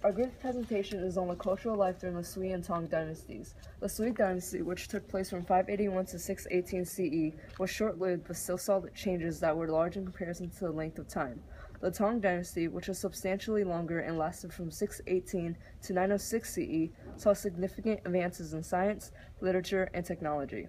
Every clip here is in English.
Our great presentation is on the cultural life during the Sui and Tang dynasties. The Sui dynasty, which took place from 581 to 618 CE, was short-lived but still saw changes that were large in comparison to the length of time. The Tang dynasty, which was substantially longer and lasted from 618 to 906 CE, saw significant advances in science, literature, and technology.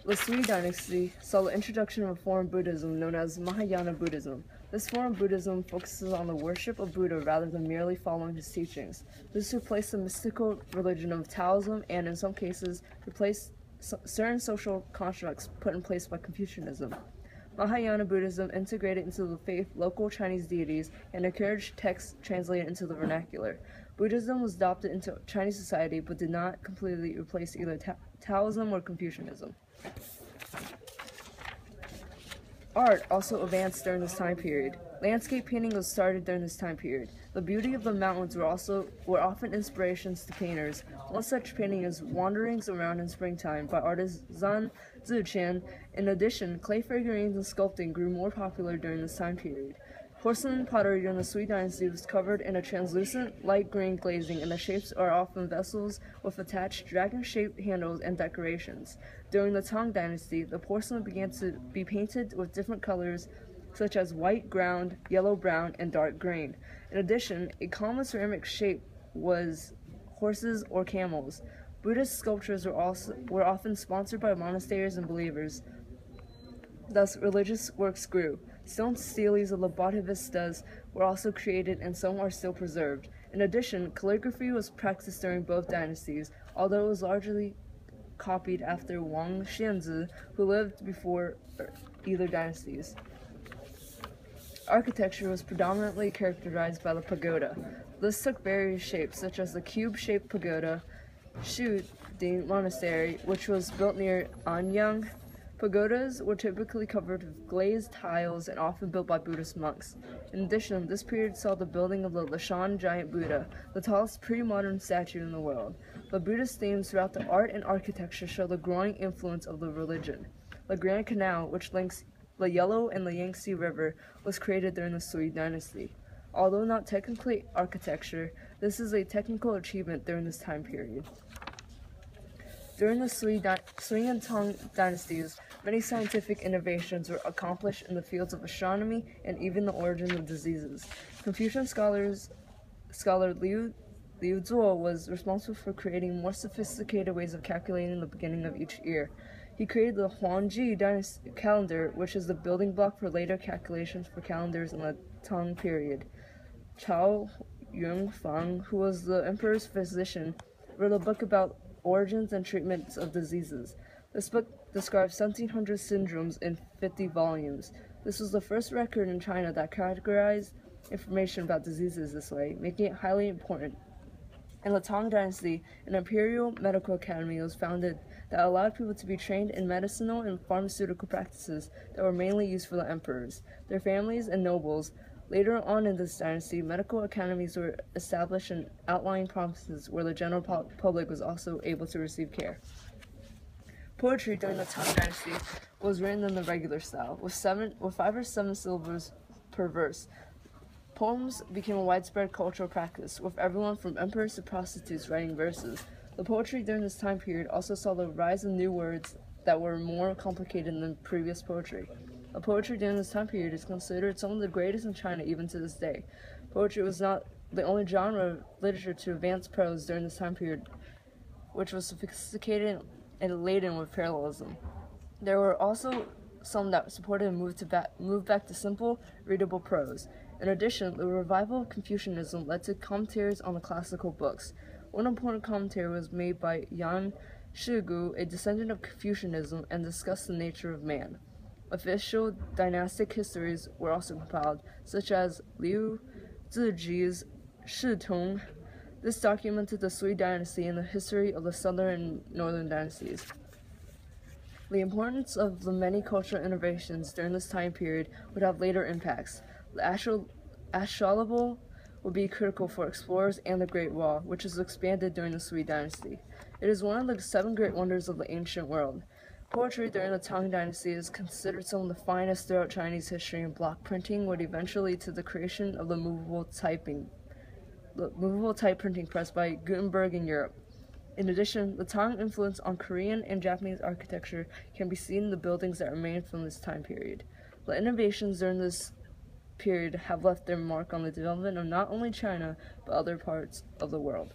The Sui dynasty saw the introduction of a form of Buddhism known as Mahayana Buddhism. This form of Buddhism focuses on the worship of Buddha rather than merely following his teachings. This replaced the mystical religion of Taoism and, in some cases, replaced certain social constructs put in place by Confucianism. Mahayana Buddhism integrated into the faith local Chinese deities and encouraged texts translated into the vernacular. Buddhism was adopted into Chinese society but did not completely replace either Taoism or Confucianism. Art also advanced during this time period. Landscape painting was started during this time period. The beauty of the mountains were often inspirations to painters. One such painting is Wanderings Around in Springtime by artist Zhan Ziqian. In addition, clay figurines and sculpting grew more popular during this time period. Porcelain pottery during the Sui dynasty was covered in a translucent, light green glazing, and the shapes are often vessels with attached dragon-shaped handles and decorations. During the Tang dynasty, the porcelain began to be painted with different colors such as white ground, yellow-brown, and dark green. In addition, a common ceramic shape was horses or camels. Buddhist sculptures were often sponsored by monasteries and believers. Thus, religious works grew. Stone steles of the Bodhisattvas were also created, and some are still preserved. In addition, calligraphy was practiced during both dynasties, although it was largely copied after Wang Xianzi, who lived before either dynasties. Architecture was predominantly characterized by the pagoda. This took various shapes, such as the cube-shaped pagoda, Sui Dynasties Monastery, which was built near Anyang. Pagodas were typically covered with glazed tiles and often built by Buddhist monks. In addition, this period saw the building of the Lashan Giant Buddha, the tallest pre-modern statue in the world. The Buddhist themes throughout the art and architecture show the growing influence of the religion. The Grand Canal, which links the Yellow and the Yangtze River, was created during the Sui dynasty. Although not technically architecture, this is a technical achievement during this time period. During the Sui and Tang dynasties, many scientific innovations were accomplished in the fields of astronomy and even the origin of diseases. Confucian scholar Liu Zuo was responsible for creating more sophisticated ways of calculating the beginning of each year. He created the Huangji dynasty calendar, which is the building block for later calculations for calendars in the Tang period. Chao Yunfang, who was the emperor's physician, wrote a book about origins and treatments of diseases. This book describes 1,700 syndromes in 50 volumes. This was the first record in China that categorized information about diseases this way, making it highly important. In the Tang dynasty, an imperial medical academy was founded that allowed people to be trained in medicinal and pharmaceutical practices that were mainly used for the emperors, their families, and nobles. Later on in this dynasty, medical academies were established and outlying provinces where the general public was also able to receive care. Poetry during the Tang dynasty was written in the regular style, with 5 or 7 syllables per verse. Poems became a widespread cultural practice, with everyone from emperors to prostitutes writing verses. The poetry during this time period also saw the rise of new words that were more complicated than previous poetry. The poetry during this time period is considered some of the greatest in China even to this day. Poetry was not the only genre of literature to advance prose during this time period, which was sophisticated and laden with parallelism. There were also some that supported and moved back to simple, readable prose. In addition, the revival of Confucianism led to commentaries on the classical books. One important commentary was made by Yan Shigu, a descendant of Confucianism, and discussed the nature of man. Official dynastic histories were also compiled, such as Liu Ziji's Shitong. This documented the Sui dynasty and the history of the southern and northern dynasties. The importance of the many cultural innovations during this time period would have later impacts. The astrolabe would be critical for explorers and the Great Wall, which was expanded during the Sui dynasty. It is one of the 7 great wonders of the ancient world. Poetry during the Tang Dynasty is considered some of the finest throughout Chinese history, and block printing would eventually lead to the creation of the movable type printing press by Gutenberg in Europe. In addition, the Tang influence on Korean and Japanese architecture can be seen in the buildings that remain from this time period. The innovations during this period have left their mark on the development of not only China, but other parts of the world.